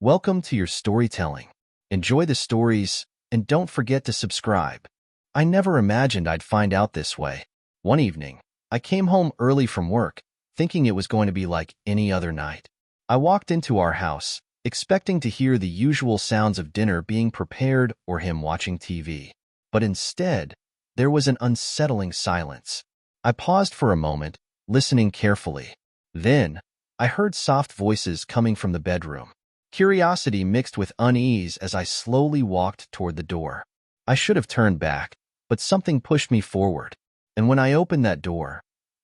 Welcome to your storytelling. Enjoy the stories, and don't forget to subscribe. I never imagined I'd find out this way. One evening, I came home early from work, thinking it was going to be like any other night. I walked into our house, expecting to hear the usual sounds of dinner being prepared or him watching TV. But instead, there was an unsettling silence. I paused for a moment, listening carefully. Then, I heard soft voices coming from the bedroom. Curiosity mixed with unease as I slowly walked toward the door. I should have turned back, but something pushed me forward. And when I opened that door,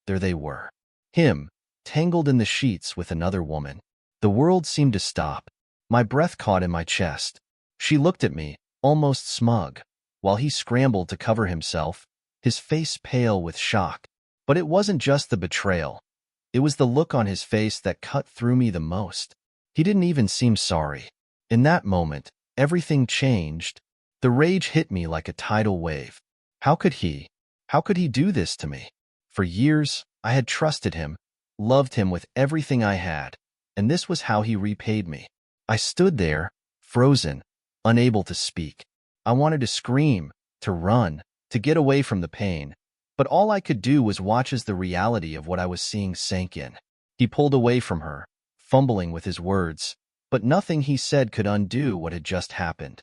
there they were. Him, tangled in the sheets with another woman. The world seemed to stop. My breath caught in my chest. She looked at me, almost smug, while he scrambled to cover himself, his face pale with shock. But it wasn't just the betrayal. It was the look on his face that cut through me the most. He didn't even seem sorry. In that moment, everything changed. The rage hit me like a tidal wave. How could he do this to me? For years, I had trusted him, loved him with everything I had, and this was how he repaid me. I stood there, frozen, unable to speak. I wanted to scream, to run, to get away from the pain, but all I could do was watch as the reality of what I was seeing sank in. He pulled away from her, fumbling with his words, but nothing he said could undo what had just happened.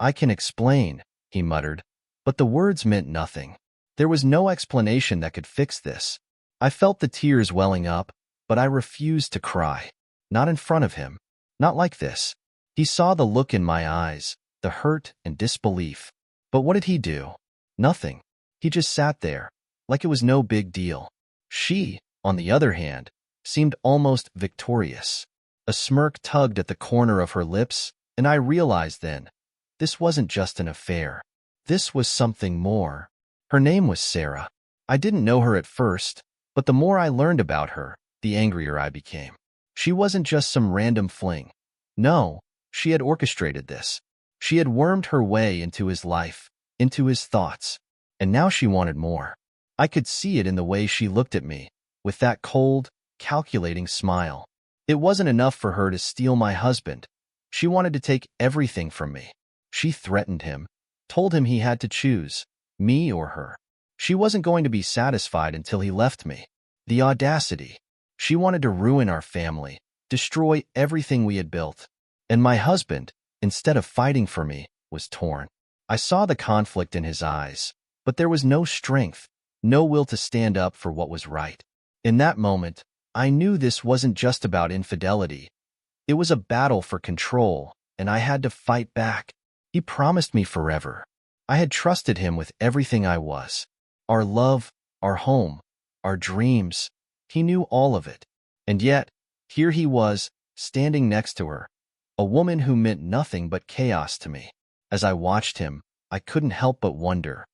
"I can explain," he muttered, but the words meant nothing. There was no explanation that could fix this. I felt the tears welling up, but I refused to cry. Not in front of him. Not like this. He saw the look in my eyes, the hurt and disbelief. But what did he do? Nothing. He just sat there, like it was no big deal. She, on the other hand, seemed almost victorious. A smirk tugged at the corner of her lips, and I realized then, this wasn't just an affair. This was something more. Her name was Sarah. I didn't know her at first, but the more I learned about her, the angrier I became. She wasn't just some random fling. No, she had orchestrated this. She had wormed her way into his life, into his thoughts, and now she wanted more. I could see it in the way she looked at me, with that cold, calculating smile. It wasn't enough for her to steal my husband. She wanted to take everything from me. She threatened him, told him he had to choose, me or her. She wasn't going to be satisfied until he left me. The audacity. She wanted to ruin our family, destroy everything we had built. And my husband, instead of fighting for me, was torn. I saw the conflict in his eyes, but there was no strength, no will to stand up for what was right. In that moment, I knew this wasn't just about infidelity. It was a battle for control, and I had to fight back. He promised me forever. I had trusted him with everything I was. Our love, our home, our dreams. He knew all of it. And yet, here he was, standing next to her, a woman who meant nothing but chaos to me. As I watched him, I couldn't help but wonder,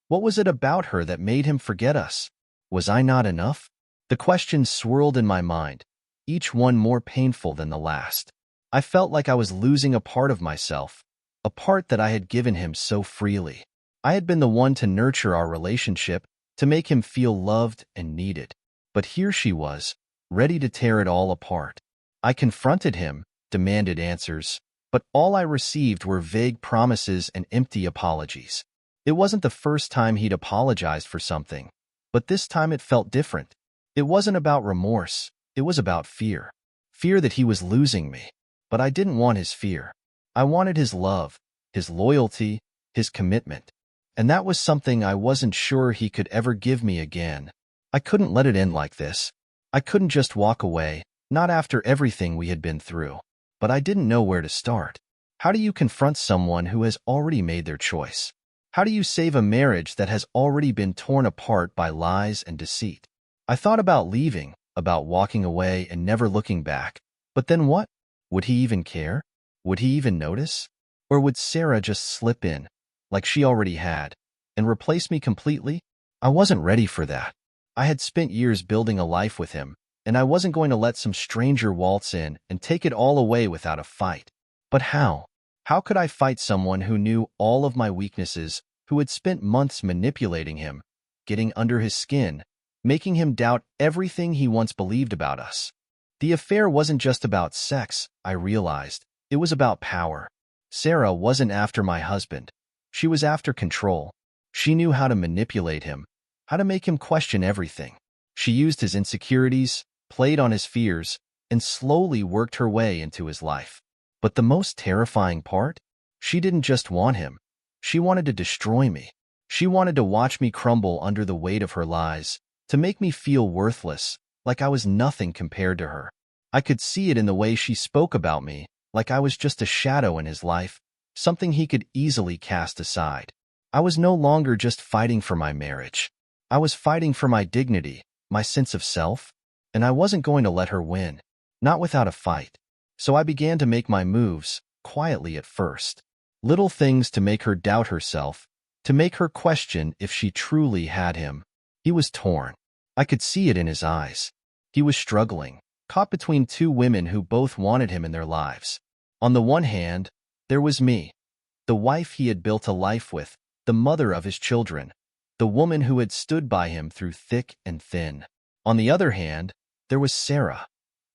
what was it about her that made him forget us? Was I not enough? The questions swirled in my mind, each one more painful than the last. I felt like I was losing a part of myself, a part that I had given him so freely. I had been the one to nurture our relationship, to make him feel loved and needed. But here she was, ready to tear it all apart. I confronted him, demanded answers, but all I received were vague promises and empty apologies. It wasn't the first time he'd apologized for something, but this time it felt different. It wasn't about remorse, it was about fear. Fear that he was losing me. But I didn't want his fear. I wanted his love, his loyalty, his commitment. And that was something I wasn't sure he could ever give me again. I couldn't let it end like this. I couldn't just walk away, not after everything we had been through. But I didn't know where to start. How do you confront someone who has already made their choice? How do you save a marriage that has already been torn apart by lies and deceit? I thought about leaving, about walking away and never looking back. But then what? Would he even care? Would he even notice? Or would Sarah just slip in, like she already had, and replace me completely? I wasn't ready for that. I had spent years building a life with him, and I wasn't going to let some stranger waltz in and take it all away without a fight. But how? How could I fight someone who knew all of my weaknesses, who had spent months manipulating him, getting under his skin, making him doubt everything he once believed about us? The affair wasn't just about sex, I realized. It was about power. Sarah wasn't after my husband. She was after control. She knew how to manipulate him, how to make him question everything. She used his insecurities, played on his fears, and slowly worked her way into his life. But the most terrifying part? She didn't just want him. She wanted to destroy me. She wanted to watch me crumble under the weight of her lies, to make me feel worthless, like I was nothing compared to her. I could see it in the way she spoke about me, like I was just a shadow in his life, something he could easily cast aside. I was no longer just fighting for my marriage. I was fighting for my dignity, my sense of self, and I wasn't going to let her win, not without a fight. So I began to make my moves, quietly at first. Little things to make her doubt herself, to make her question if she truly had him. He was torn. I could see it in his eyes. He was struggling, caught between two women who both wanted him in their lives. On the one hand, there was me, the wife he had built a life with, the mother of his children, the woman who had stood by him through thick and thin. On the other hand, there was Sarah,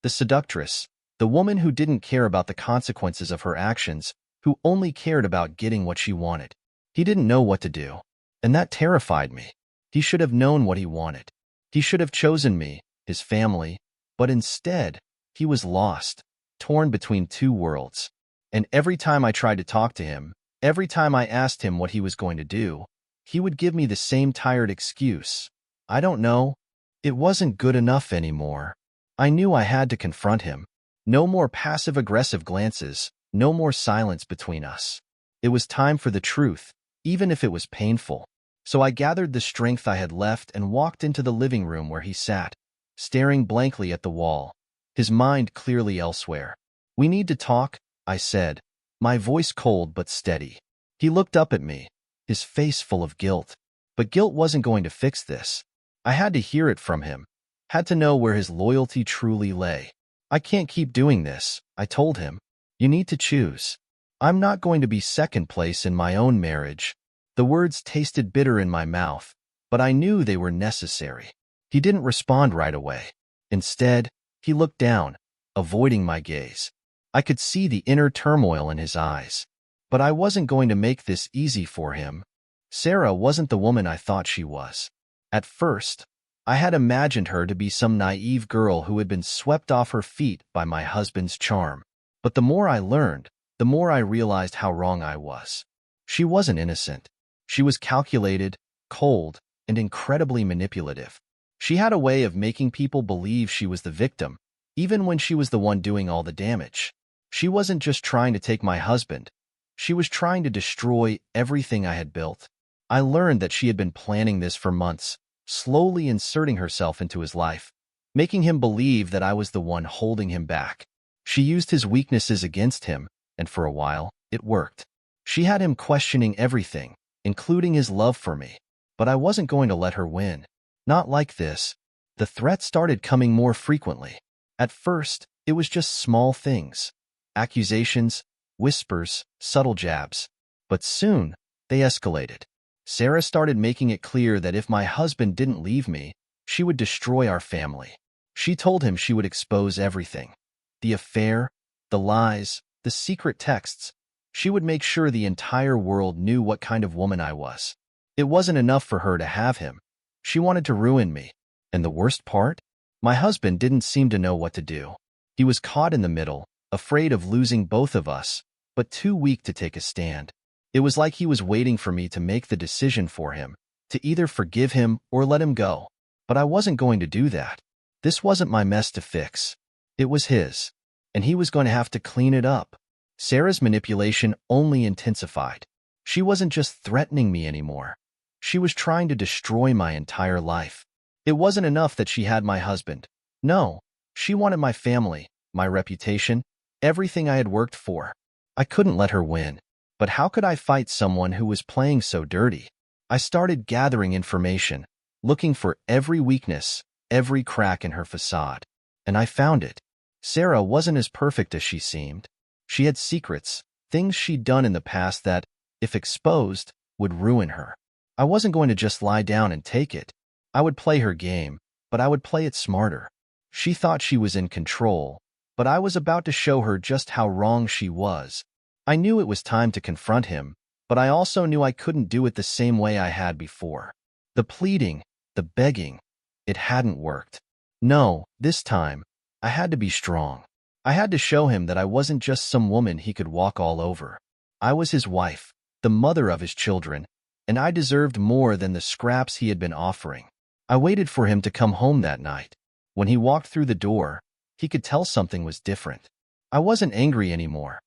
the seductress, the woman who didn't care about the consequences of her actions, who only cared about getting what she wanted. He didn't know what to do, and that terrified me. He should have known what he wanted. He should have chosen me, his family, but instead, he was lost, torn between two worlds. And every time I tried to talk to him, every time I asked him what he was going to do, he would give me the same tired excuse. I don't know. It wasn't good enough anymore. I knew I had to confront him. No more passive-aggressive glances, no more silence between us. It was time for the truth, even if it was painful. So I gathered the strength I had left and walked into the living room where he sat, staring blankly at the wall, his mind clearly elsewhere. "We need to talk," I said, my voice cold but steady. He looked up at me, his face full of guilt. But guilt wasn't going to fix this. I had to hear it from him, had to know where his loyalty truly lay. "I can't keep doing this," I told him. "You need to choose. I'm not going to be second place in my own marriage." The words tasted bitter in my mouth, but I knew they were necessary. He didn't respond right away. Instead, he looked down, avoiding my gaze. I could see the inner turmoil in his eyes. But I wasn't going to make this easy for him. Sarah wasn't the woman I thought she was. At first, I had imagined her to be some naive girl who had been swept off her feet by my husband's charm. But the more I learned, the more I realized how wrong I was. She wasn't innocent. She was calculated, cold, and incredibly manipulative. She had a way of making people believe she was the victim, even when she was the one doing all the damage. She wasn't just trying to take my husband. She was trying to destroy everything I had built. I learned that she had been planning this for months, slowly inserting herself into his life, making him believe that I was the one holding him back. She used his weaknesses against him, and for a while, it worked. She had him questioning everything, including his love for me. But I wasn't going to let her win. Not like this. The threats started coming more frequently. At first, it was just small things. Accusations, whispers, subtle jabs. But soon, they escalated. Sarah started making it clear that if my husband didn't leave me, she would destroy our family. She told him she would expose everything. The affair, the lies, the secret texts. She would make sure the entire world knew what kind of woman I was. It wasn't enough for her to have him. She wanted to ruin me. And the worst part? My husband didn't seem to know what to do. He was caught in the middle, afraid of losing both of us, but too weak to take a stand. It was like he was waiting for me to make the decision for him, to either forgive him or let him go. But I wasn't going to do that. This wasn't my mess to fix. It was his. And he was going to have to clean it up. Sarah's manipulation only intensified. She wasn't just threatening me anymore. She was trying to destroy my entire life. It wasn't enough that she had my husband. No, she wanted my family, my reputation, everything I had worked for. I couldn't let her win. But how could I fight someone who was playing so dirty? I started gathering information, looking for every weakness, every crack in her facade. And I found it. Sarah wasn't as perfect as she seemed. She had secrets, things she'd done in the past that, if exposed, would ruin her. I wasn't going to just lie down and take it. I would play her game, but I would play it smarter. She thought she was in control, but I was about to show her just how wrong she was. I knew it was time to confront him, but I also knew I couldn't do it the same way I had before. The pleading, the begging, it hadn't worked. No, this time, I had to be strong. I had to show him that I wasn't just some woman he could walk all over. I was his wife, the mother of his children, and I deserved more than the scraps he had been offering. I waited for him to come home that night. When he walked through the door, he could tell something was different. I wasn't angry anymore.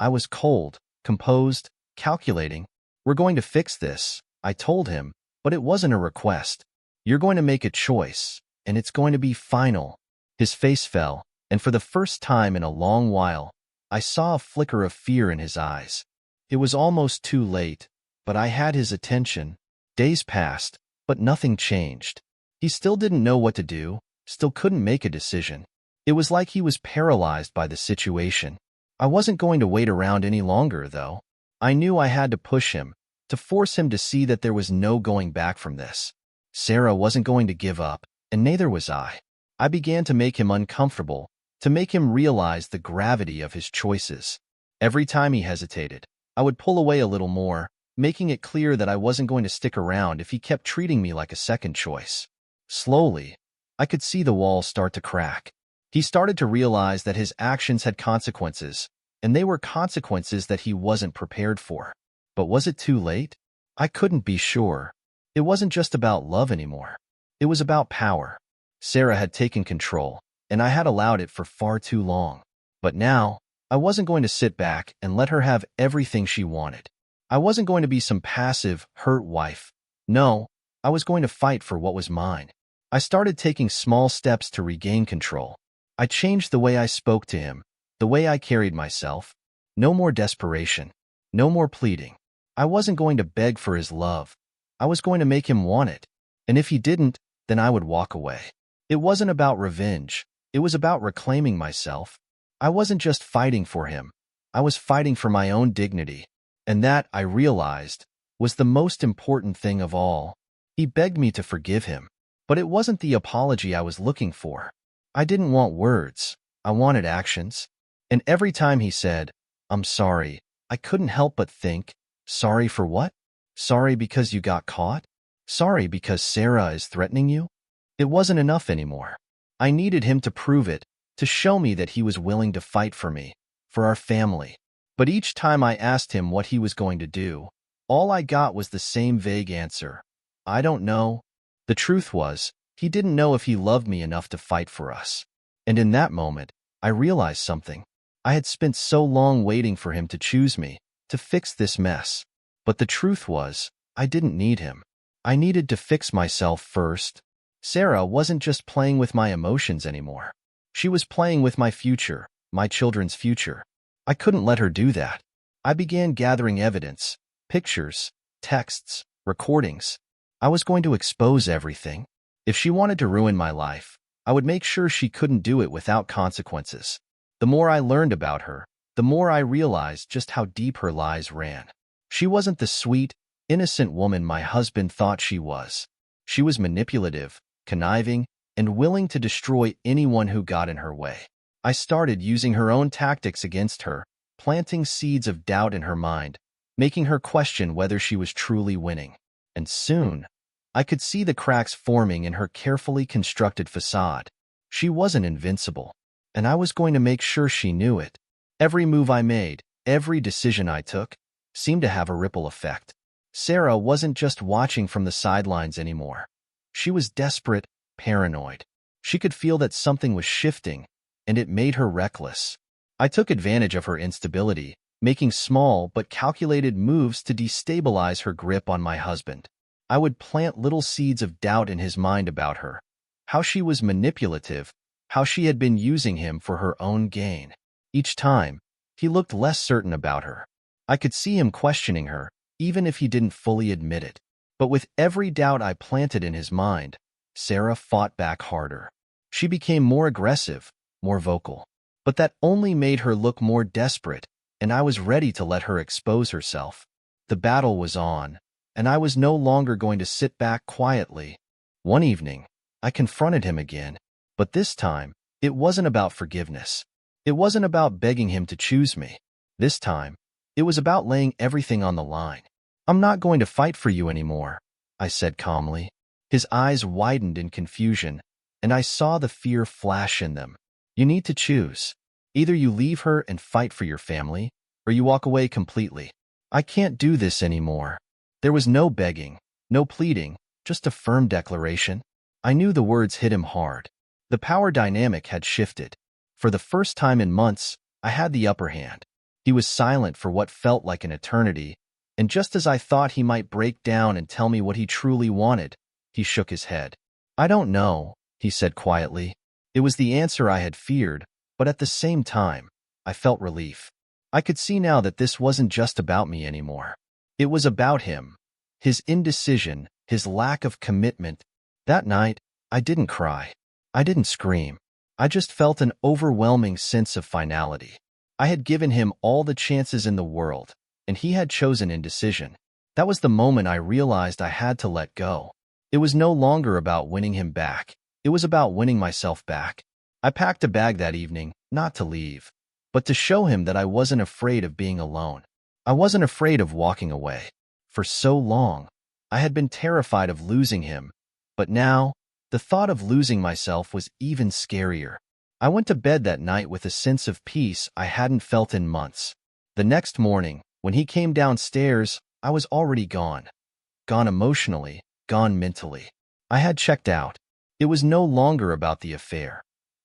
I was cold, composed, calculating. We're going to fix this, I told him, but it wasn't a request. You're going to make a choice, and it's going to be final. His face fell, and for the first time in a long while, I saw a flicker of fear in his eyes. It was almost too late, but I had his attention. Days passed, but nothing changed. He still didn't know what to do, still couldn't make a decision. It was like he was paralyzed by the situation. I wasn't going to wait around any longer, though. I knew I had to push him, to force him to see that there was no going back from this. Sarah wasn't going to give up, and neither was I. I began to make him uncomfortable, to make him realize the gravity of his choices. Every time he hesitated, I would pull away a little more, making it clear that I wasn't going to stick around if he kept treating me like a second choice. Slowly, I could see the walls start to crack. He started to realize that his actions had consequences, and they were consequences that he wasn't prepared for. But was it too late? I couldn't be sure. It wasn't just about love anymore. It was about power. Sarah had taken control, and I had allowed it for far too long. But now, I wasn't going to sit back and let her have everything she wanted. I wasn't going to be some passive, hurt wife. No, I was going to fight for what was mine. I started taking small steps to regain control. I changed the way I spoke to him, the way I carried myself. No more desperation. No more pleading. I wasn't going to beg for his love. I was going to make him want it. And if he didn't, then I would walk away. It wasn't about revenge. It was about reclaiming myself. I wasn't just fighting for him. I was fighting for my own dignity. And that, I realized, was the most important thing of all. He begged me to forgive him. But it wasn't the apology I was looking for. I didn't want words. I wanted actions. And every time he said, "I'm sorry," I couldn't help but think, sorry for what? Sorry because you got caught? Sorry because Sarah is threatening you? It wasn't enough anymore. I needed him to prove it, to show me that he was willing to fight for me, for our family. But each time I asked him what he was going to do, all I got was the same vague answer. I don't know. The truth was, he didn't know if he loved me enough to fight for us. And in that moment, I realized something. I had spent so long waiting for him to choose me, to fix this mess. But the truth was, I didn't need him. I needed to fix myself first. Sarah wasn't just playing with my emotions anymore. She was playing with my future, my children's future. I couldn't let her do that. I began gathering evidence, pictures, texts, recordings. I was going to expose everything. If she wanted to ruin my life, I would make sure she couldn't do it without consequences. The more I learned about her, the more I realized just how deep her lies ran. She wasn't the sweet, innocent woman my husband thought she was. She was manipulative, conniving, and willing to destroy anyone who got in her way. I started using her own tactics against her, planting seeds of doubt in her mind, making her question whether she was truly winning. And soon, I could see the cracks forming in her carefully constructed facade. She wasn't invincible, and I was going to make sure she knew it. Every move I made, every decision I took, seemed to have a ripple effect. Sarah wasn't just watching from the sidelines anymore. She was desperate, paranoid. She could feel that something was shifting, and it made her reckless. I took advantage of her instability, making small but calculated moves to destabilize her grip on my husband. I would plant little seeds of doubt in his mind about her, how she was manipulative, how she had been using him for her own gain. Each time, he looked less certain about her. I could see him questioning her, even if he didn't fully admit it. But with every doubt I planted in his mind, Sarah fought back harder. She became more aggressive, more vocal. But that only made her look more desperate, and I was ready to let her expose herself. The battle was on, and I was no longer going to sit back quietly. One evening, I confronted him again, but this time, it wasn't about forgiveness. It wasn't about begging him to choose me. This time, it was about laying everything on the line. I'm not going to fight for you anymore, I said calmly. His eyes widened in confusion, and I saw the fear flash in them. You need to choose. Either you leave her and fight for your family, or you walk away completely. I can't do this anymore. There was no begging, no pleading, just a firm declaration. I knew the words hit him hard. The power dynamic had shifted. For the first time in months, I had the upper hand. He was silent for what felt like an eternity, and just as I thought he might break down and tell me what he truly wanted, he shook his head. I don't know, he said quietly. It was the answer I had feared, but at the same time, I felt relief. I could see now that this wasn't just about me anymore. It was about him, his indecision, his lack of commitment. That night, I didn't cry. I didn't scream. I just felt an overwhelming sense of finality. I had given him all the chances in the world, and he had chosen indecision. That was the moment I realized I had to let go. It was no longer about winning him back. It was about winning myself back. I packed a bag that evening, not to leave, but to show him that I wasn't afraid of being alone. I wasn't afraid of walking away. For so long, I had been terrified of losing him, but now, the thought of losing myself was even scarier. I went to bed that night with a sense of peace I hadn't felt in months. The next morning, when he came downstairs, I was already gone. Gone emotionally, gone mentally. I had checked out. It was no longer about the affair.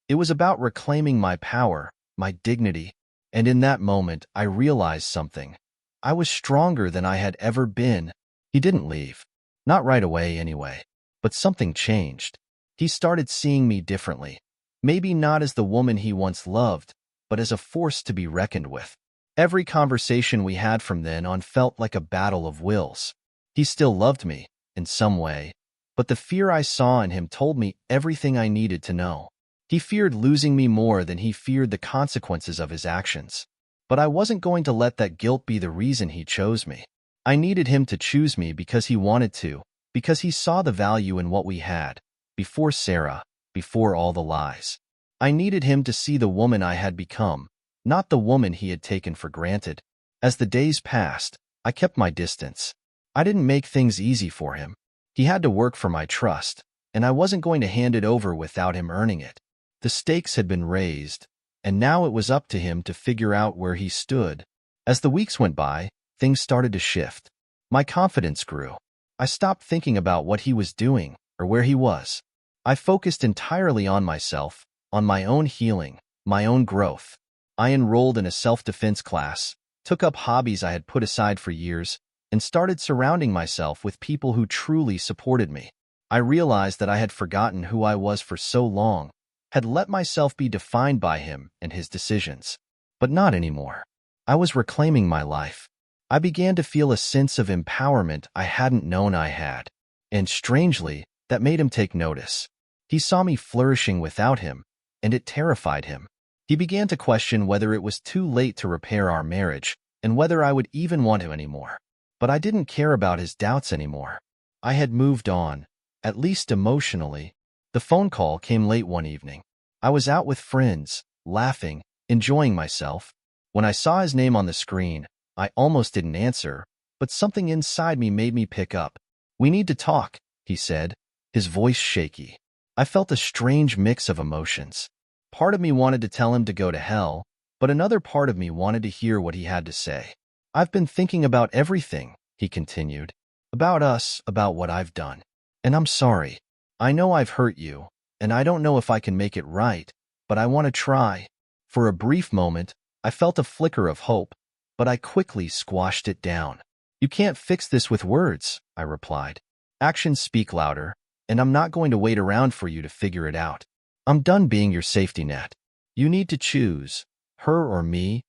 It was about reclaiming my power, my dignity, and in that moment, I realized something. I was stronger than I had ever been. He didn't leave. Not right away, anyway. But something changed. He started seeing me differently. Maybe not as the woman he once loved, but as a force to be reckoned with. Every conversation we had from then on felt like a battle of wills. He still loved me, in some way, but the fear I saw in him told me everything I needed to know. He feared losing me more than he feared the consequences of his actions. But I wasn't going to let that guilt be the reason he chose me. I needed him to choose me because he wanted to, because he saw the value in what we had, before Sarah, before all the lies. I needed him to see the woman I had become, not the woman he had taken for granted. As the days passed, I kept my distance. I didn't make things easy for him. He had to work for my trust, and I wasn't going to hand it over without him earning it. The stakes had been raised, and now it was up to him to figure out where he stood. As the weeks went by, things started to shift. My confidence grew. I stopped thinking about what he was doing or where he was. I focused entirely on myself, on my own healing, my own growth. I enrolled in a self-defense class, took up hobbies I had put aside for years, and started surrounding myself with people who truly supported me. I realized that I had forgotten who I was for so long, had let myself be defined by him and his decisions. But not anymore. I was reclaiming my life. I began to feel a sense of empowerment I hadn't known I had. And strangely, that made him take notice. He saw me flourishing without him, and it terrified him. He began to question whether it was too late to repair our marriage, and whether I would even want him anymore. But I didn't care about his doubts anymore. I had moved on, at least emotionally. The phone call came late one evening. I was out with friends, laughing, enjoying myself. When I saw his name on the screen, I almost didn't answer, but something inside me made me pick up. "We need to talk," he said, his voice shaky. I felt a strange mix of emotions. Part of me wanted to tell him to go to hell, but another part of me wanted to hear what he had to say. "I've been thinking about everything," he continued. "About us, about what I've done. And I'm sorry. I know I've hurt you, and I don't know if I can make it right, but I want to try." For a brief moment, I felt a flicker of hope, but I quickly squashed it down. "You can't fix this with words," I replied. "Actions speak louder, and I'm not going to wait around for you to figure it out. I'm done being your safety net. You need to choose, her or me."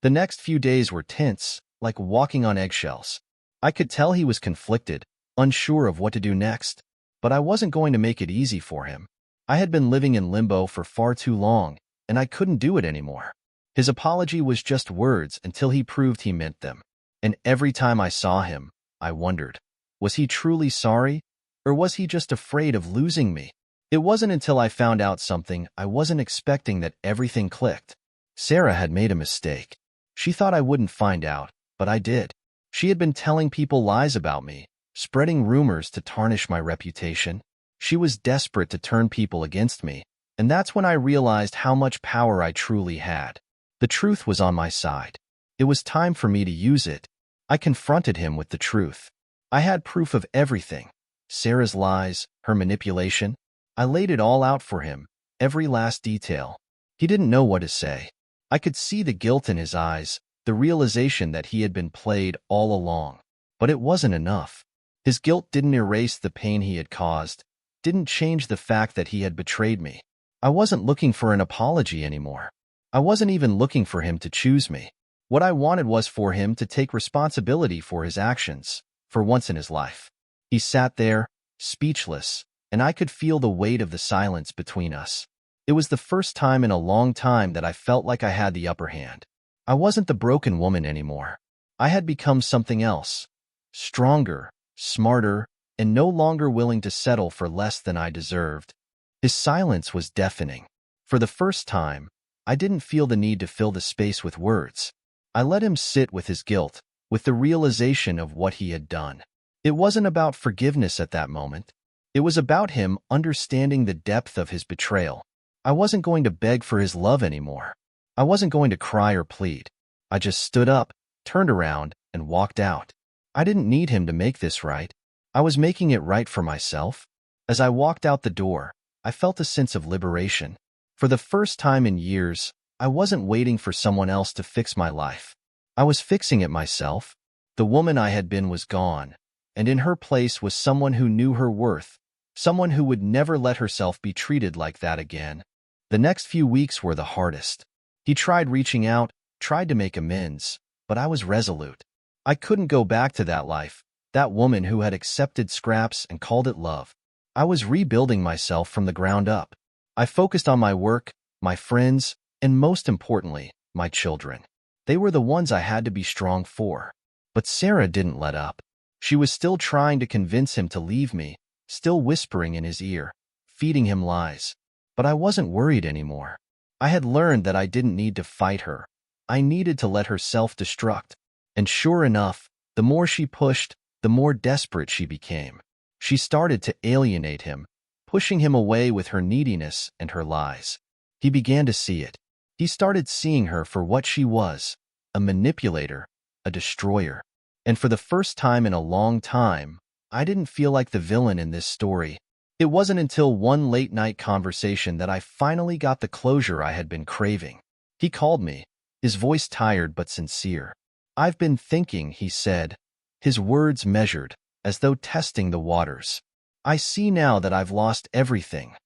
The next few days were tense, like walking on eggshells. I could tell he was conflicted, unsure of what to do next, but I wasn't going to make it easy for him. I had been living in limbo for far too long, and I couldn't do it anymore. His apology was just words until he proved he meant them. And every time I saw him, I wondered, was he truly sorry, or was he just afraid of losing me? It wasn't until I found out something I wasn't expecting that everything clicked. Sarah had made a mistake. She thought I wouldn't find out, but I did. She had been telling people lies about me, spreading rumors to tarnish my reputation. She was desperate to turn people against me, and that's when I realized how much power I truly had. The truth was on my side. It was time for me to use it. I confronted him with the truth. I had proof of everything. Sarah's lies, her manipulation. I laid it all out for him, every last detail. He didn't know what to say. I could see the guilt in his eyes, the realization that he had been played all along. But it wasn't enough. His guilt didn't erase the pain he had caused, didn't change the fact that he had betrayed me. I wasn't looking for an apology anymore. I wasn't even looking for him to choose me. What I wanted was for him to take responsibility for his actions, for once in his life. He sat there, speechless, and I could feel the weight of the silence between us. It was the first time in a long time that I felt like I had the upper hand. I wasn't the broken woman anymore. I had become something else. Stronger, smarter, and no longer willing to settle for less than I deserved. His silence was deafening. For the first time, I didn't feel the need to fill the space with words. I let him sit with his guilt, with the realization of what he had done. It wasn't about forgiveness at that moment. It was about him understanding the depth of his betrayal. I wasn't going to beg for his love anymore. I wasn't going to cry or plead. I just stood up, turned around, and walked out. I didn't need him to make this right. I was making it right for myself. As I walked out the door, I felt a sense of liberation. For the first time in years, I wasn't waiting for someone else to fix my life. I was fixing it myself. The woman I had been was gone, and in her place was someone who knew her worth, someone who would never let herself be treated like that again. The next few weeks were the hardest. He tried reaching out, tried to make amends, but I was resolute. I couldn't go back to that life, that woman who had accepted scraps and called it love. I was rebuilding myself from the ground up. I focused on my work, my friends, and most importantly, my children. They were the ones I had to be strong for. But Sarah didn't let up. She was still trying to convince him to leave me, still whispering in his ear, feeding him lies. But I wasn't worried anymore. I had learned that I didn't need to fight her. I needed to let her self-destruct. And sure enough, the more she pushed, the more desperate she became. She started to alienate him, pushing him away with her neediness and her lies. He began to see it. He started seeing her for what she was, a manipulator, a destroyer. And for the first time in a long time, I didn't feel like the villain in this story. It wasn't until one late-night conversation that I finally got the closure I had been craving. He called me, his voice tired but sincere. "I've been thinking," he said, his words measured, as though testing the waters. "I see now that I've lost everything.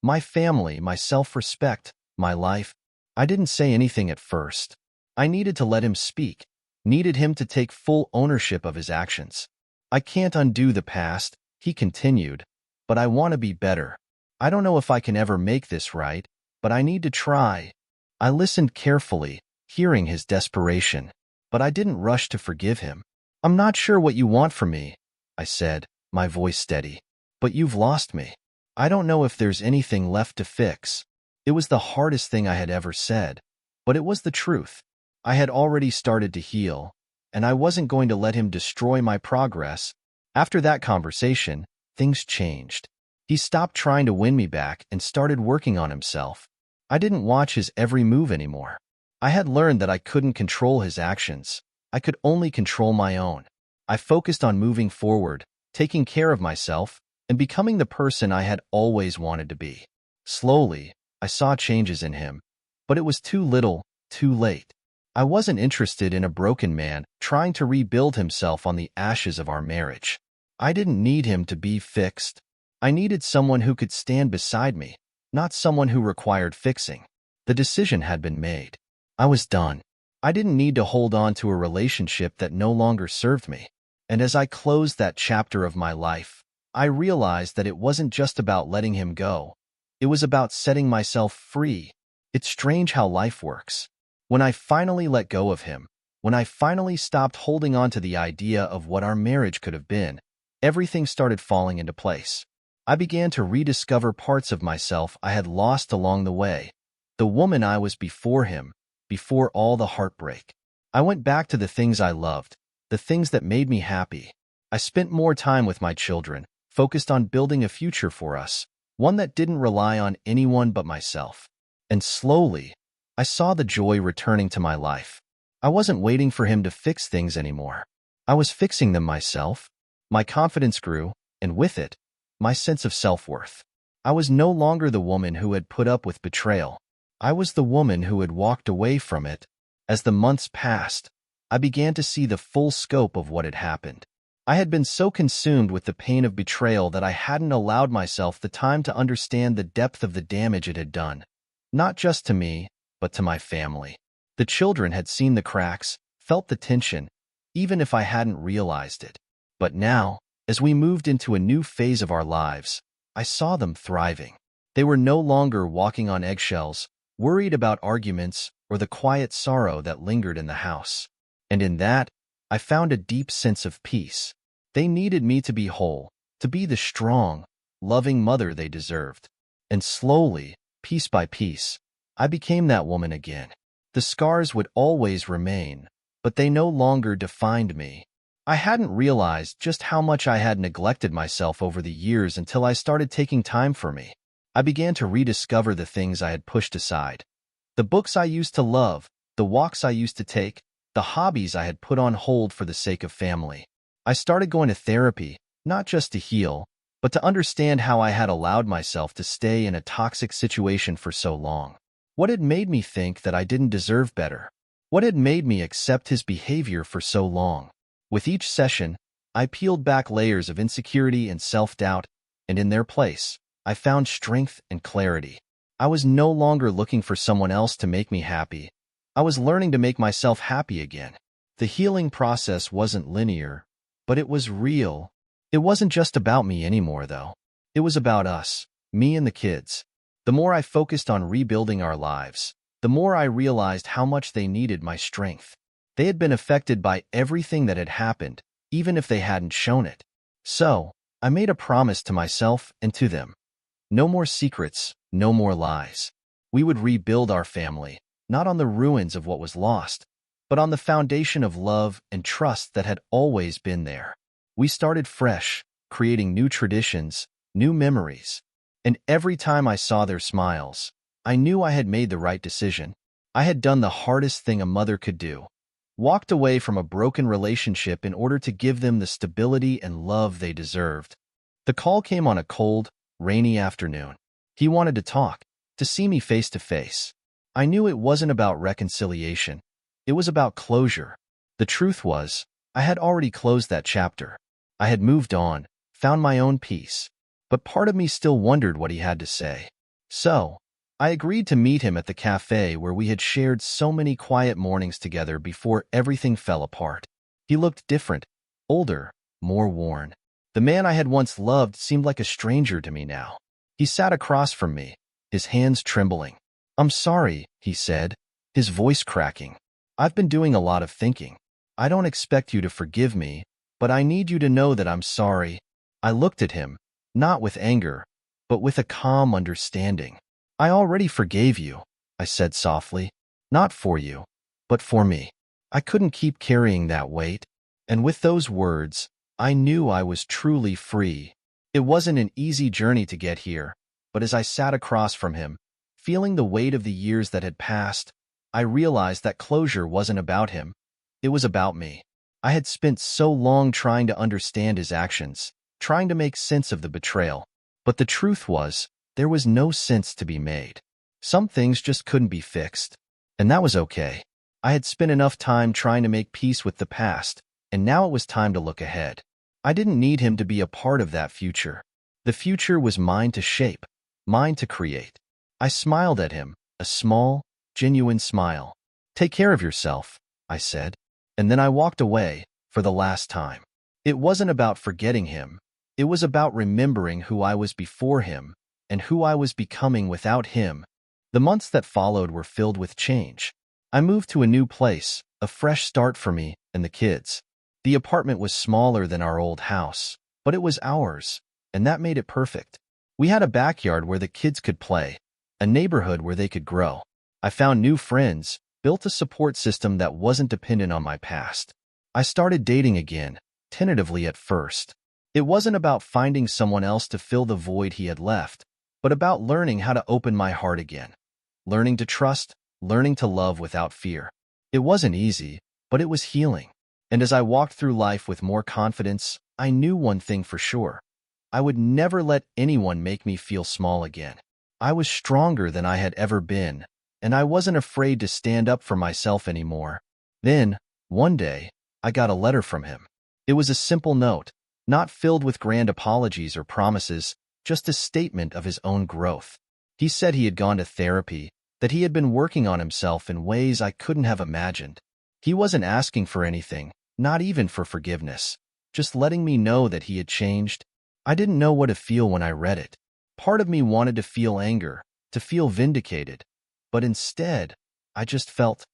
My family, my self-respect, my life." I didn't say anything at first. I needed to let him speak, needed him to take full ownership of his actions. "I can't undo the past," he continued, "but I want to be better. I don't know if I can ever make this right, but I need to try." I listened carefully, hearing his desperation, but I didn't rush to forgive him. "I'm not sure what you want from me," I said, my voice steady, "but you've lost me. I don't know if there's anything left to fix." It was the hardest thing I had ever said, but it was the truth. I had already started to heal, and I wasn't going to let him destroy my progress. After that conversation, things changed. He stopped trying to win me back and started working on himself. I didn't watch his every move anymore. I had learned that I couldn't control his actions. I could only control my own. I focused on moving forward, taking care of myself, and becoming the person I had always wanted to be. Slowly, I saw changes in him, but it was too little, too late. I wasn't interested in a broken man trying to rebuild himself on the ashes of our marriage. I didn't need him to be fixed. I needed someone who could stand beside me, not someone who required fixing. The decision had been made. I was done. I didn't need to hold on to a relationship that no longer served me. And as I closed that chapter of my life, I realized that it wasn't just about letting him go. It was about setting myself free. It's strange how life works. When I finally let go of him, when I finally stopped holding on to the idea of what our marriage could have been, everything started falling into place. I began to rediscover parts of myself I had lost along the way. The woman I was before him, before all the heartbreak. I went back to the things I loved, the things that made me happy. I spent more time with my children, focused on building a future for us, one that didn't rely on anyone but myself. And slowly, I saw the joy returning to my life. I wasn't waiting for him to fix things anymore. I was fixing them myself. My confidence grew, and with it, my sense of self-worth. I was no longer the woman who had put up with betrayal. I was the woman who had walked away from it. As the months passed, I began to see the full scope of what had happened. I had been so consumed with the pain of betrayal that I hadn't allowed myself the time to understand the depth of the damage it had done, not just to me, but to my family. The children had seen the cracks, felt the tension, even if I hadn't realized it. But now, as we moved into a new phase of our lives, I saw them thriving. They were no longer walking on eggshells, worried about arguments or the quiet sorrow that lingered in the house. And in that, I found a deep sense of peace. They needed me to be whole, to be the strong, loving mother they deserved. And slowly, piece by piece, I became that woman again. The scars would always remain, but they no longer defined me. I hadn't realized just how much I had neglected myself over the years until I started taking time for me. I began to rediscover the things I had pushed aside. The books I used to love, the walks I used to take, the hobbies I had put on hold for the sake of family. I started going to therapy, not just to heal, but to understand how I had allowed myself to stay in a toxic situation for so long. What had made me think that I didn't deserve better? What had made me accept his behavior for so long? With each session, I peeled back layers of insecurity and self-doubt, and in their place, I found strength and clarity. I was no longer looking for someone else to make me happy. I was learning to make myself happy again. The healing process wasn't linear, but it was real. It wasn't just about me anymore, though. It was about us, me and the kids. The more I focused on rebuilding our lives, the more I realized how much they needed my strength. They had been affected by everything that had happened, even if they hadn't shown it. So, I made a promise to myself and to them. No more secrets, no more lies. We would rebuild our family, not on the ruins of what was lost, but on the foundation of love and trust that had always been there. We started fresh, creating new traditions, new memories. And every time I saw their smiles, I knew I had made the right decision. I had done the hardest thing a mother could do. Walked away from a broken relationship in order to give them the stability and love they deserved. The call came on a cold, rainy afternoon. He wanted to talk, to see me face to face. I knew it wasn't about reconciliation. It was about closure. The truth was, I had already closed that chapter. I had moved on, found my own peace. But part of me still wondered what he had to say. So, I agreed to meet him at the cafe where we had shared so many quiet mornings together before everything fell apart. He looked different, older, more worn. The man I had once loved seemed like a stranger to me now. He sat across from me, his hands trembling. "I'm sorry," he said, his voice cracking. "I've been doing a lot of thinking. I don't expect you to forgive me, but I need you to know that I'm sorry." I looked at him, not with anger, but with a calm understanding. "I already forgave you," I said softly. "Not for you, but for me." I couldn't keep carrying that weight, and with those words, I knew I was truly free. It wasn't an easy journey to get here, but as I sat across from him, feeling the weight of the years that had passed, I realized that closure wasn't about him. It was about me. I had spent so long trying to understand his actions, trying to make sense of the betrayal. But the truth was, there was no sense to be made. Some things just couldn't be fixed. And that was okay. I had spent enough time trying to make peace with the past, and now it was time to look ahead. I didn't need him to be a part of that future. The future was mine to shape, mine to create. I smiled at him, a small, genuine smile. "Take care of yourself," I said. And then I walked away, for the last time. It wasn't about forgetting him. It was about remembering who I was before him, and who I was becoming without him. The months that followed were filled with change. I moved to a new place, a fresh start for me and the kids. The apartment was smaller than our old house, but it was ours, and that made it perfect. We had a backyard where the kids could play, a neighborhood where they could grow. I found new friends, built a support system that wasn't dependent on my past. I started dating again, tentatively at first. It wasn't about finding someone else to fill the void he had left, but about learning how to open my heart again. Learning to trust, learning to love without fear. It wasn't easy, but it was healing. And as I walked through life with more confidence, I knew one thing for sure. I would never let anyone make me feel small again. I was stronger than I had ever been, and I wasn't afraid to stand up for myself anymore. Then, one day, I got a letter from him. It was a simple note, not filled with grand apologies or promises, just a statement of his own growth. He said he had gone to therapy, that he had been working on himself in ways I couldn't have imagined. He wasn't asking for anything, not even for forgiveness, just letting me know that he had changed. I didn't know what to feel when I read it. Part of me wanted to feel anger, to feel vindicated, but instead, I just felt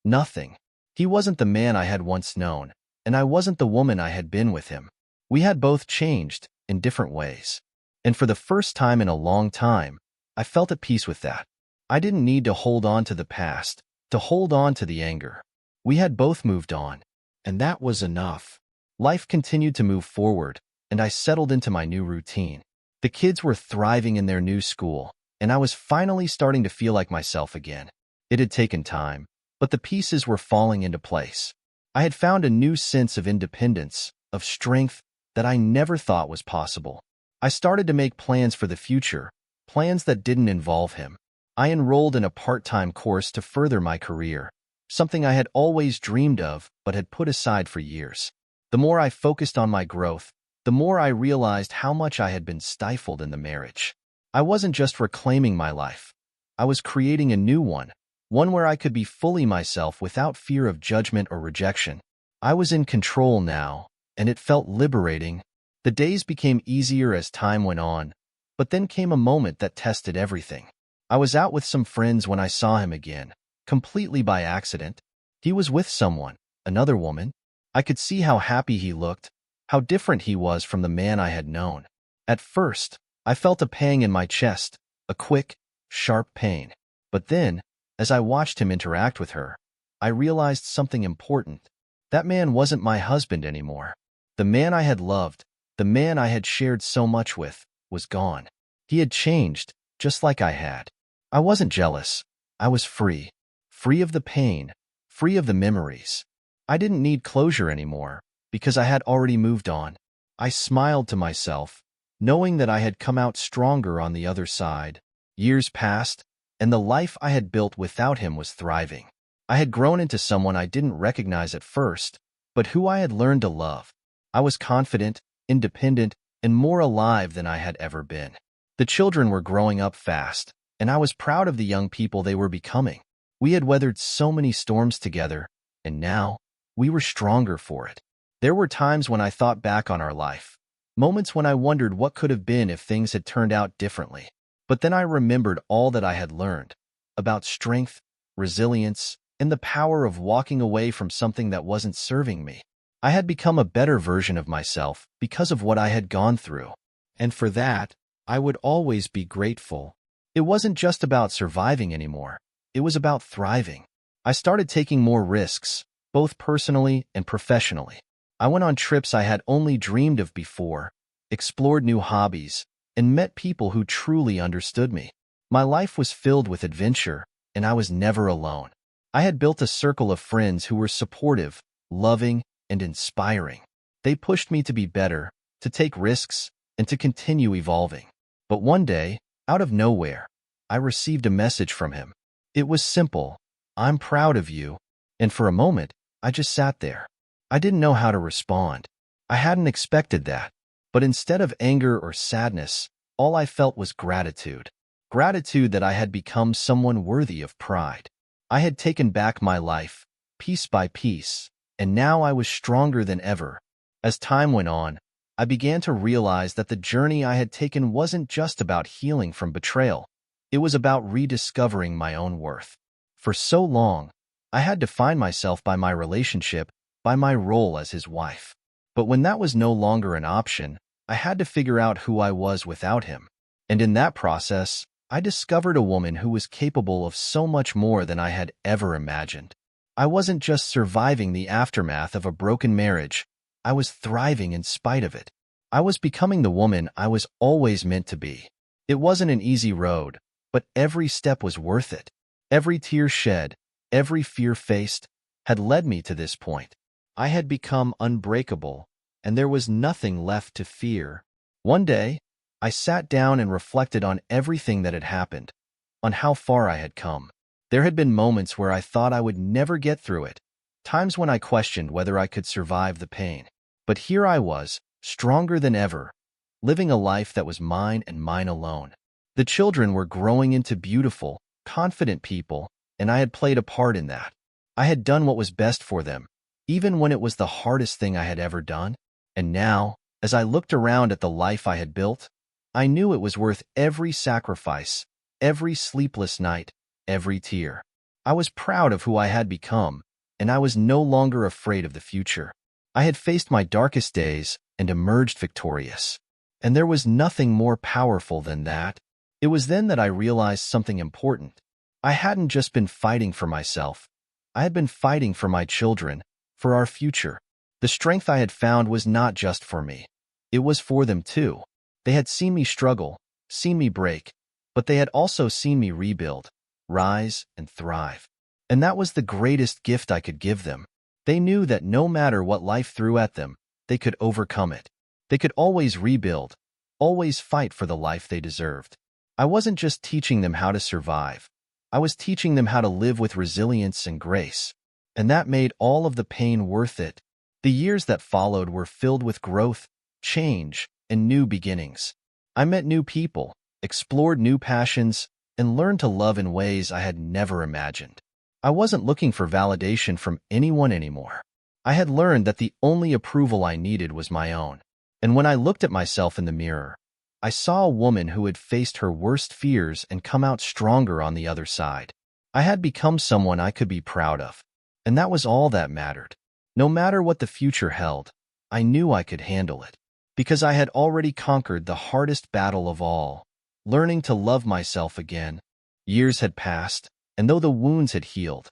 nothing. He wasn't the man I had once known, and I wasn't the woman I had been with him. We had both changed in different ways. And for the first time in a long time, I felt at peace with that. I didn't need to hold on to the past, to hold on to the anger. We had both moved on, and that was enough. Life continued to move forward, and I settled into my new routine. The kids were thriving in their new school, and I was finally starting to feel like myself again. It had taken time, but the pieces were falling into place. I had found a new sense of independence, of strength that I never thought was possible. I started to make plans for the future, plans that didn't involve him. I enrolled in a part-time course to further my career, something I had always dreamed of but had put aside for years. The more I focused on my growth, the more I realized how much I had been stifled in the marriage. I wasn't just reclaiming my life. I was creating a new one where I could be fully myself without fear of judgment or rejection. I was in control now, and it felt liberating. The days became easier as time went on, but then came a moment that tested everything. I was out with some friends when I saw him again, completely by accident. He was with someone, another woman. I could see how happy he looked, how different he was from the man I had known. At first, I felt a pang in my chest, a quick, sharp pain. But then, as I watched him interact with her, I realized something important. That man wasn't my husband anymore. The man I had loved, the man I had shared so much with, was gone. He had changed, just like I had. I wasn't jealous. I was free. Free of the pain, free of the memories. I didn't need closure anymore, because I had already moved on. I smiled to myself, knowing that I had come out stronger on the other side. Years passed, and the life I had built without him was thriving. I had grown into someone I didn't recognize at first, but who I had learned to love. I was confident, independent, and more alive than I had ever been. The children were growing up fast, and I was proud of the young people they were becoming. We had weathered so many storms together, and now we were stronger for it. There were times when I thought back on our life, moments when I wondered what could have been if things had turned out differently. But then I remembered all that I had learned about strength, resilience, and the power of walking away from something that wasn't serving me. I had become a better version of myself because of what I had gone through. And for that, I would always be grateful. It wasn't just about surviving anymore. It was about thriving. I started taking more risks, both personally and professionally. I went on trips I had only dreamed of before, explored new hobbies, and met people who truly understood me. My life was filled with adventure, and I was never alone. I had built a circle of friends who were supportive, loving, and inspiring. They pushed me to be better, to take risks, and to continue evolving. But one day, out of nowhere, I received a message from him. It was simple: "I'm proud of you." And for a moment, I just sat there. I didn't know how to respond. I hadn't expected that. But instead of anger or sadness, all I felt was gratitude. Gratitude that I had become someone worthy of pride. I had taken back my life, piece by piece, and now I was stronger than ever. As time went on, I began to realize that the journey I had taken wasn't just about healing from betrayal. It was about rediscovering my own worth. For so long, I had defined myself by my relationship, by my role as his wife. But when that was no longer an option, I had to figure out who I was without him. And in that process, I discovered a woman who was capable of so much more than I had ever imagined. I wasn't just surviving the aftermath of a broken marriage. I was thriving in spite of it. I was becoming the woman I was always meant to be. It wasn't an easy road, but every step was worth it. Every tear shed, every fear faced, had led me to this point. I had become unbreakable, and there was nothing left to fear. One day, I sat down and reflected on everything that had happened, on how far I had come. There had been moments where I thought I would never get through it, times when I questioned whether I could survive the pain. But here I was, stronger than ever, living a life that was mine and mine alone. The children were growing into beautiful, confident people, and I had played a part in that. I had done what was best for them, even when it was the hardest thing I had ever done. And now, as I looked around at the life I had built, I knew it was worth every sacrifice, every sleepless night, every tear. I was proud of who I had become, and I was no longer afraid of the future. I had faced my darkest days and emerged victorious. And there was nothing more powerful than that. It was then that I realized something important. I hadn't just been fighting for myself. I had been fighting for my children, for our future. The strength I had found was not just for me. It was for them too. They had seen me struggle, seen me break, but they had also seen me rebuild, rise, and thrive. And that was the greatest gift I could give them. They knew that no matter what life threw at them, they could overcome it. They could always rebuild, always fight for the life they deserved. I wasn't just teaching them how to survive. I was teaching them how to live with resilience and grace. And that made all of the pain worth it. The years that followed were filled with growth, change, and new beginnings. I met new people, explored new passions, and learned to love in ways I had never imagined. I wasn't looking for validation from anyone anymore. I had learned that the only approval I needed was my own. And when I looked at myself in the mirror, I saw a woman who had faced her worst fears and come out stronger on the other side. I had become someone I could be proud of. And that was all that mattered. No matter what the future held, I knew I could handle it. Because I had already conquered the hardest battle of all, learning to love myself again. Years had passed, and though the wounds had healed,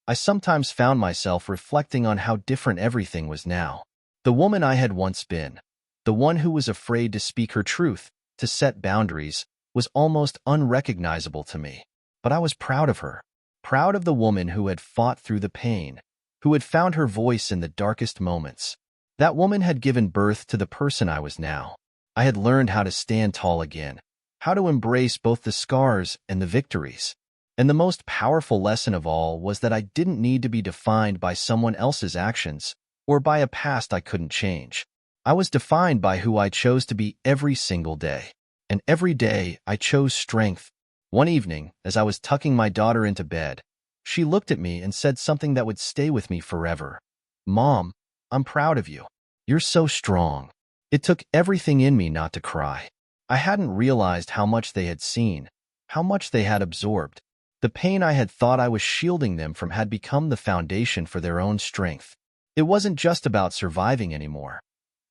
I sometimes found myself reflecting on how different everything was now. The woman I had once been, the one who was afraid to speak her truth, to set boundaries, was almost unrecognizable to me. But I was proud of her, proud of the woman who had fought through the pain, who had found her voice in the darkest moments. That woman had given birth to the person I was now. I had learned how to stand tall again, how to embrace both the scars and the victories. And the most powerful lesson of all was that I didn't need to be defined by someone else's actions or by a past I couldn't change. I was defined by who I chose to be every single day. And every day I chose strength. One evening, as I was tucking my daughter into bed, she looked at me and said something that would stay with me forever. "Mom, I'm proud of you. You're so strong." It took everything in me not to cry. I hadn't realized how much they had seen, how much they had absorbed. The pain I had thought I was shielding them from had become the foundation for their own strength. It wasn't just about surviving anymore.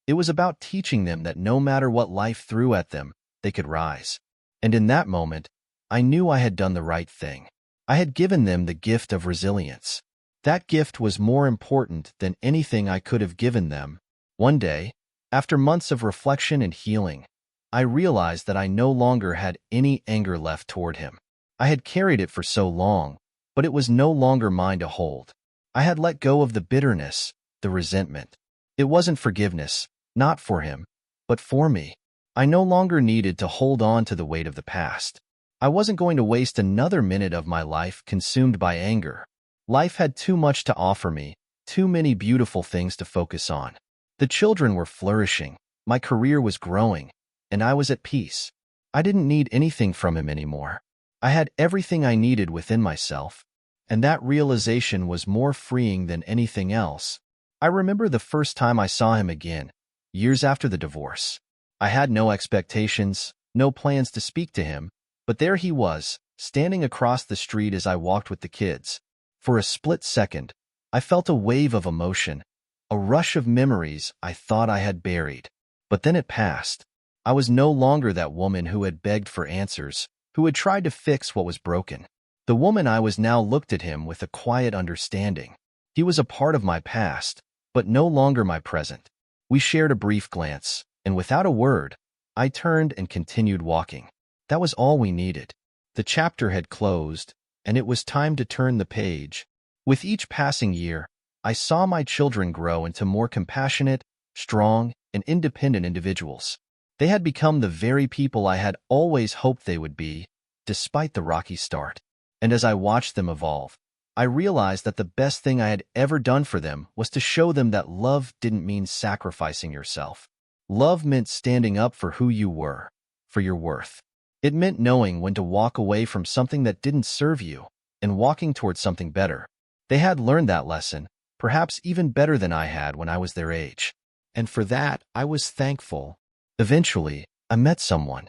It was about teaching them that no matter what life threw at them, they could rise. And in that moment, I knew I had done the right thing. I had given them the gift of resilience. That gift was more important than anything I could have given them. One day, after months of reflection and healing, I realized that I no longer had any anger left toward him. I had carried it for so long, but it was no longer mine to hold. I had let go of the bitterness, the resentment. It wasn't forgiveness, not for him, but for me. I no longer needed to hold on to the weight of the past. I wasn't going to waste another minute of my life consumed by anger. Life had too much to offer me, too many beautiful things to focus on. The children were flourishing, my career was growing, and I was at peace. I didn't need anything from him anymore. I had everything I needed within myself, and that realization was more freeing than anything else. I remember the first time I saw him again, years after the divorce. I had no expectations, no plans to speak to him, but there he was, standing across the street as I walked with the kids. For a split second, I felt a wave of emotion, a rush of memories I thought I had buried. But then it passed. I was no longer that woman who had begged for answers, who had tried to fix what was broken. The woman I was now looked at him with a quiet understanding. He was a part of my past, but no longer my present. We shared a brief glance, and without a word, I turned and continued walking. That was all we needed. The chapter had closed, and it was time to turn the page. With each passing year, I saw my children grow into more compassionate, strong, and independent individuals. They had become the very people I had always hoped they would be, despite the rocky start. And as I watched them evolve, I realized that the best thing I had ever done for them was to show them that love didn't mean sacrificing yourself. Love meant standing up for who you were, for your worth. It meant knowing when to walk away from something that didn't serve you and walking towards something better. They had learned that lesson, perhaps even better than I had when I was their age. And for that, I was thankful. Eventually, I met someone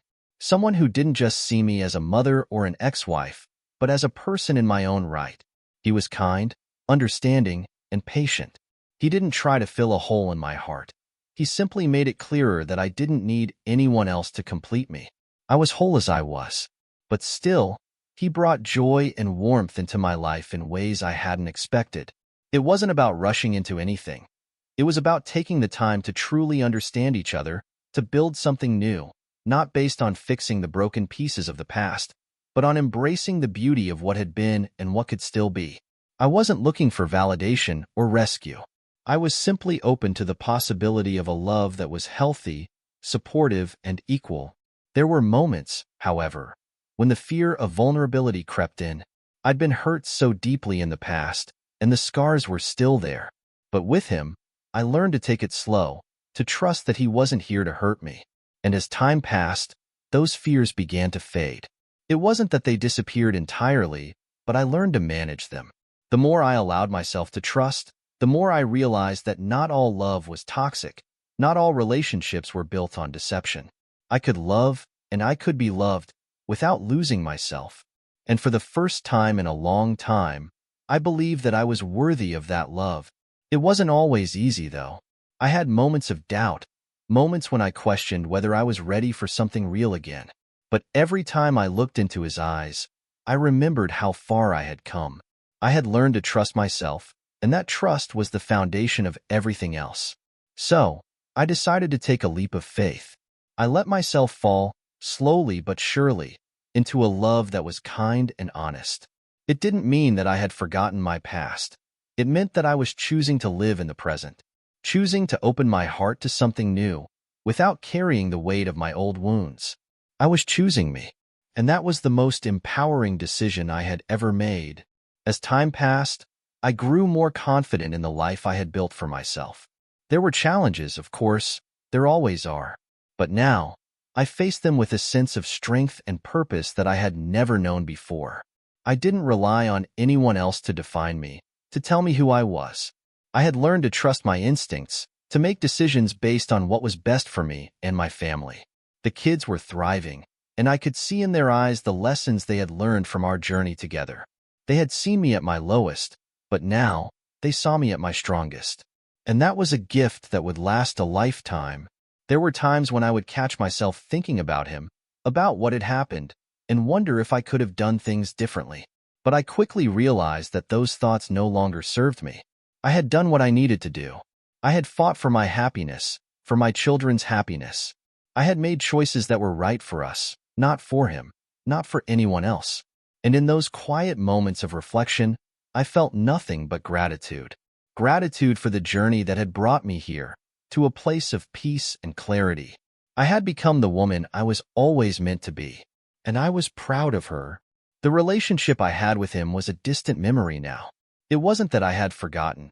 who didn't just see me as a mother or an ex-wife, but as a person in my own right. He was kind, understanding, and patient. He didn't try to fill a hole in my heart. He simply made it clearer that I didn't need anyone else to complete me. I was whole as I was. But still, he brought joy and warmth into my life in ways I hadn't expected. It wasn't about rushing into anything. It was about taking the time to truly understand each other, to build something new, not based on fixing the broken pieces of the past, but on embracing the beauty of what had been and what could still be. I wasn't looking for validation or rescue. I was simply open to the possibility of a love that was healthy, supportive, and equal. There were moments, however, when the fear of vulnerability crept in. I'd been hurt so deeply in the past, and the scars were still there. But with him, I learned to take it slow, to trust that he wasn't here to hurt me. And as time passed, those fears began to fade. It wasn't that they disappeared entirely, but I learned to manage them. The more I allowed myself to trust, the more I realized that not all love was toxic, not all relationships were built on deception. I could love, and I could be loved, without losing myself. And for the first time in a long time, I believed that I was worthy of that love. It wasn't always easy, though. I had moments of doubt, moments when I questioned whether I was ready for something real again. But every time I looked into his eyes, I remembered how far I had come. I had learned to trust myself, and that trust was the foundation of everything else. So, I decided to take a leap of faith. I let myself fall, slowly but surely, into a love that was kind and honest. It didn't mean that I had forgotten my past. It meant that I was choosing to live in the present, choosing to open my heart to something new, without carrying the weight of my old wounds. I was choosing me, and that was the most empowering decision I had ever made. As time passed, I grew more confident in the life I had built for myself. There were challenges, of course, there always are. But now, I faced them with a sense of strength and purpose that I had never known before. I didn't rely on anyone else to define me, to tell me who I was. I had learned to trust my instincts, to make decisions based on what was best for me and my family. The kids were thriving, and I could see in their eyes the lessons they had learned from our journey together. They had seen me at my lowest, but now they saw me at my strongest. And that was a gift that would last a lifetime. There were times when I would catch myself thinking about him, about what had happened, and wonder if I could have done things differently. But I quickly realized that those thoughts no longer served me. I had done what I needed to do. I had fought for my happiness, for my children's happiness. I had made choices that were right for us, not for him, not for anyone else. And in those quiet moments of reflection, I felt nothing but gratitude. Gratitude for the journey that had brought me here, to a place of peace and clarity. I had become the woman I was always meant to be, and I was proud of her. The relationship I had with him was a distant memory now. It wasn't that I had forgotten.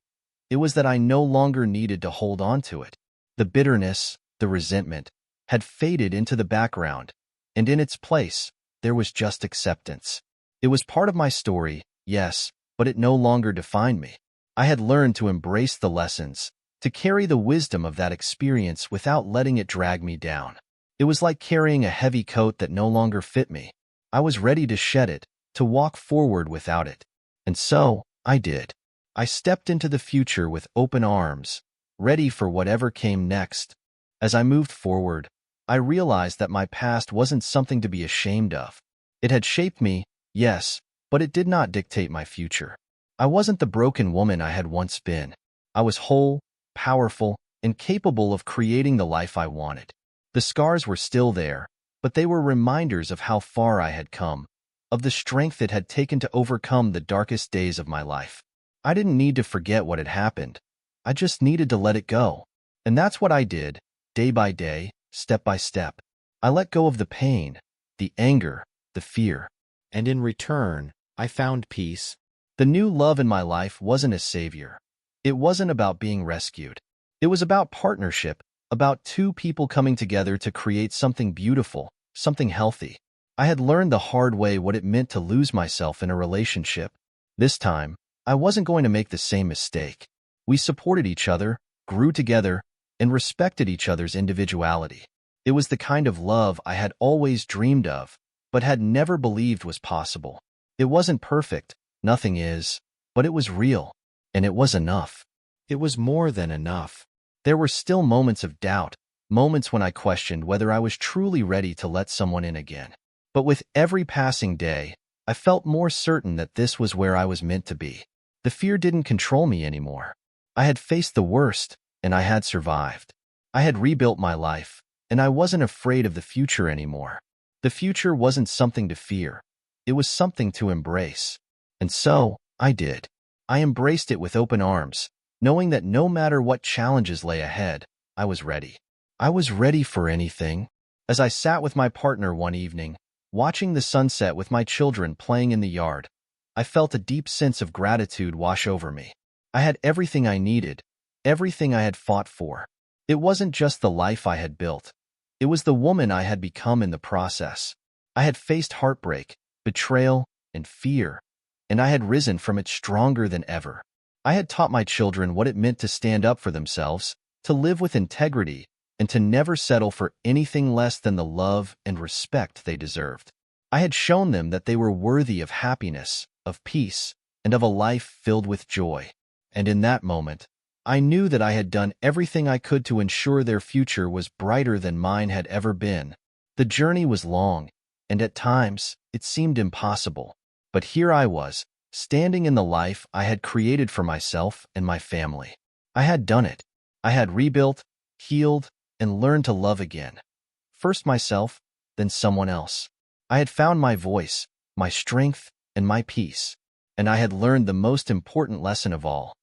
It was that I no longer needed to hold on to it. The bitterness, the resentment, had faded into the background, and in its place, there was just acceptance. It was part of my story, yes, but it no longer defined me. I had learned to embrace the lessons, to carry the wisdom of that experience without letting it drag me down. It was like carrying a heavy coat that no longer fit me. I was ready to shed it, to walk forward without it. And so, I did. I stepped into the future with open arms, ready for whatever came next. As I moved forward, I realized that my past wasn't something to be ashamed of. It had shaped me, yes, but it did not dictate my future. I wasn't the broken woman I had once been. I was whole, powerful, and capable of creating the life I wanted. The scars were still there, but they were reminders of how far I had come, of the strength it had taken to overcome the darkest days of my life. I didn't need to forget what had happened. I just needed to let it go. And that's what I did, day by day, step by step. I let go of the pain, the anger, the fear. And in return, I found peace. The new love in my life wasn't a savior. It wasn't about being rescued. It was about partnership, about two people coming together to create something beautiful, something healthy. I had learned the hard way what it meant to lose myself in a relationship. This time, I wasn't going to make the same mistake. We supported each other, grew together, and respected each other's individuality. It was the kind of love I had always dreamed of, but had never believed was possible. It wasn't perfect, nothing is, but it was real, and it was enough. It was more than enough. There were still moments of doubt, moments when I questioned whether I was truly ready to let someone in again. But with every passing day, I felt more certain that this was where I was meant to be. The fear didn't control me anymore. I had faced the worst, and I had survived. I had rebuilt my life, and I wasn't afraid of the future anymore. The future wasn't something to fear. It was something to embrace. And so, I did. I embraced it with open arms, knowing that no matter what challenges lay ahead, I was ready. I was ready for anything. As I sat with my partner one evening, watching the sunset with my children playing in the yard, I felt a deep sense of gratitude wash over me. I had everything I needed, everything I had fought for. It wasn't just the life I had built. It was the woman I had become in the process. I had faced heartbreak, betrayal, and fear, and I had risen from it stronger than ever. I had taught my children what it meant to stand up for themselves, to live with integrity, and to never settle for anything less than the love and respect they deserved. I had shown them that they were worthy of happiness, of peace, and of a life filled with joy. And in that moment, I knew that I had done everything I could to ensure their future was brighter than mine had ever been. The journey was long, and at times, it seemed impossible. But here I was, standing in the life I had created for myself and my family. I had done it. I had rebuilt, healed, and learned to love again. First myself, then someone else. I had found my voice, my strength, and my peace. And I had learned the most important lesson of all,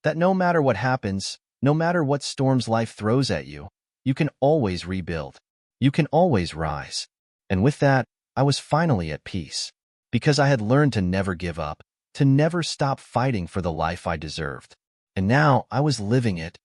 that no matter what happens, no matter what storms life throws at you, you can always rebuild. You can always rise. And with that, I was finally at peace, because I had learned to never give up, to never stop fighting for the life I deserved. And now I was living it,